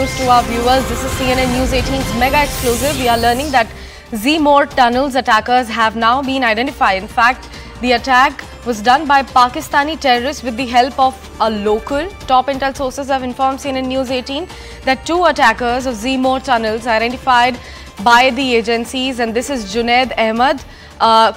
news to our viewers. This is CNN News 18's mega exclusive. We are learning that Z-Mohr tunnels attackers have now been identified. In fact, the attack was done by Pakistani terrorists with the help of a local. Top intel sources have informed CNN News 18 that two attackers of Z-Mohr tunnels are identified by the agencies, and this is Junaid Ahmed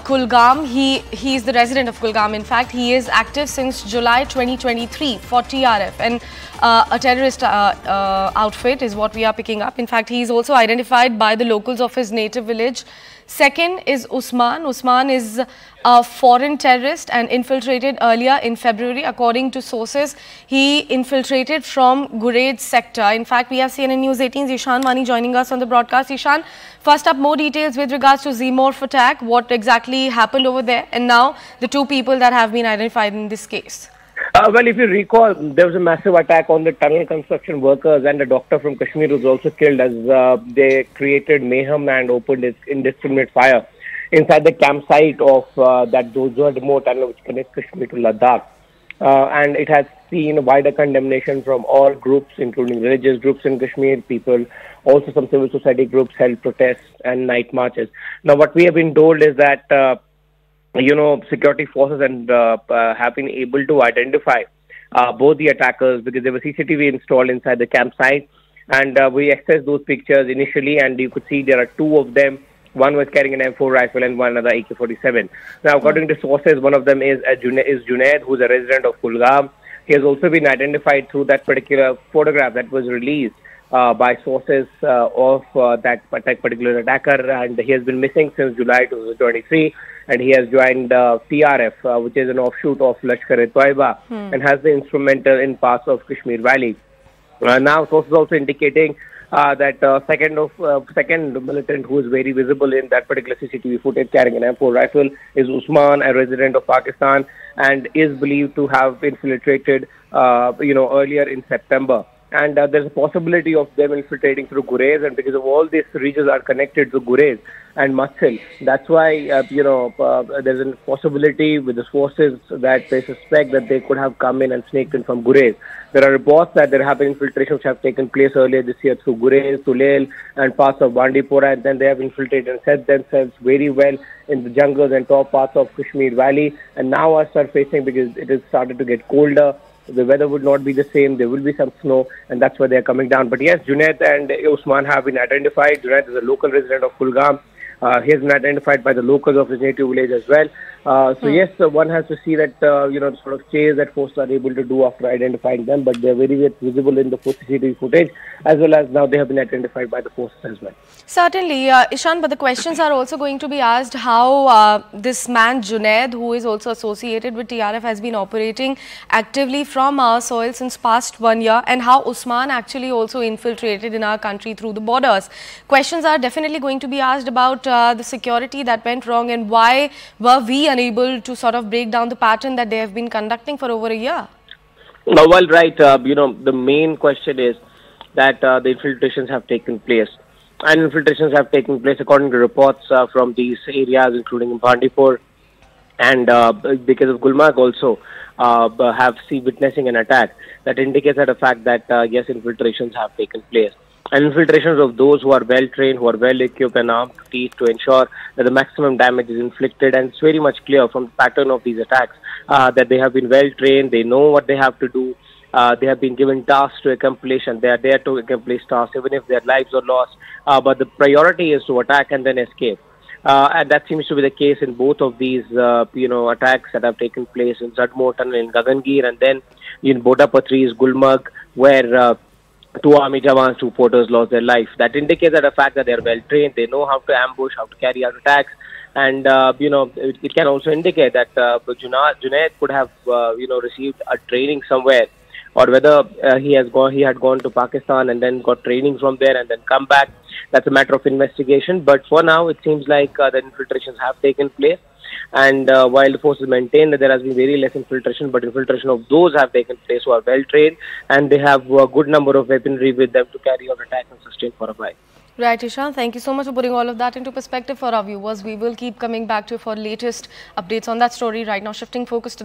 Kulgam. He is the resident of Kulgam. In fact, he is active since July 2023 for TRF, and a terrorist outfit is what we are picking up. In fact, he is also identified by the locals of his native village. Second is Usman. Usman is a foreign terrorist and infiltrated earlier in February. According to sources, he infiltrated from Gurez sector. In fact, we have CNN News 18's Ishan Mani joining us on the broadcast. Ishan, first up, more details with regards to Z-Mohr attack. What exactly happened over there? And now the two people that have been identified in this case. Well, if you recall, there was a massive attack on the tunnel construction workers, and a doctor from Kashmir was also killed as they created mayhem and opened indiscriminate fire inside the campsite of that Z-Mohr tunnel, which connects Kashmir to Ladakh. And it has seen wider condemnation from all groups, including religious groups in Kashmir. People, also some civil society groups, held protests and night marches. Now, what we have been told is that security forces and have been able to identify both the attackers, because there was CCTV installed inside the campsite, and we accessed those pictures initially, and you could see there are two of them. One was carrying an M4 rifle and one another AK-47. Now, according to sources, one of them is Junaid, who's a resident of Kulgam. He has also been identified through that particular photograph that was released by sources of that particular attacker, and he has been missing since July 2023, and he has joined TRF, which is an offshoot of Lashkar-e-Toiba, and has been instrumental in parts of Kashmir Valley. Now, sources also indicating that second militant who is very visible in that particular CCTV footage carrying an M4 rifle is Usman, a resident of Pakistan, and is believed to have infiltrated, earlier in September. And there's a possibility of them infiltrating through Gurez, and because of all these regions are connected to Gurez and Matsil, that's why there's a possibility with the forces that they suspect that they could have come in and snaked in from Gurez. There are reports that there have been infiltrations which have taken place earlier this year through Gurez, Tulel, and parts of Bandipora, and then they have infiltrated and set themselves very well in the jungles and top parts of Kashmir Valley, and now are surfacing because it has started to get colder. The weather would not be the same. There will be some snow, and that's why they are coming down. But yes, Junaid and Usman have been identified. Junaid is a local resident of Kulgam. He has been identified by the locals of his native village as well. Yes, one has to see that, the sort of chase that forces are able to do after identifying them, but they're very visible in the CCTV footage, as well as now they have been identified by the forces as well. Certainly, Ishan, but the questions are also going to be asked how this man Junaid, who is also associated with TRF, has been operating actively from our soil since past 1 year, and how Usman actually also infiltrated in our country through the borders. Questions are definitely going to be asked about the security that went wrong, and why were we unable to sort of break down the pattern that they have been conducting for over a year? Well, right. The main question is that the infiltrations have taken place. And infiltrations have taken place according to reports from these areas, including Bandipur, and because of Gulmarg also have seen witnessing an attack that indicates the fact that yes, infiltrations have taken place. And infiltrations of those who are well trained, who are well equipped and armed to ensure that the maximum damage is inflicted. And it's very much clear from the pattern of these attacks that they have been well trained, they know what they have to do. They have been given tasks to accomplish, and they are there to accomplish tasks, even if their lives are lost. But the priority is to attack and then escape. And that seems to be the case in both of these, attacks that have taken place in Z-Mohr tunnel in Gagangir, and then in Bodapatris, Gulmarg, where two army jawans, two porters lost their life. That indicates the fact that they are well trained. They know how to ambush, how to carry out attacks. And, it can also indicate that Junaid could have, received a training somewhere, or whether he had gone to Pakistan and then got training from there and then come back. That's a matter of investigation. But for now, it seems like the infiltrations have taken place. And while the forces maintain that there has been very less infiltration, but infiltration of those have taken place who are well trained, and they have a good number of weaponry with them to carry out attacks and sustain for a while. Right, Ishan, thank you so much for putting all of that into perspective for our viewers. We will keep coming back to you for latest updates on that story. Right now, shifting focus to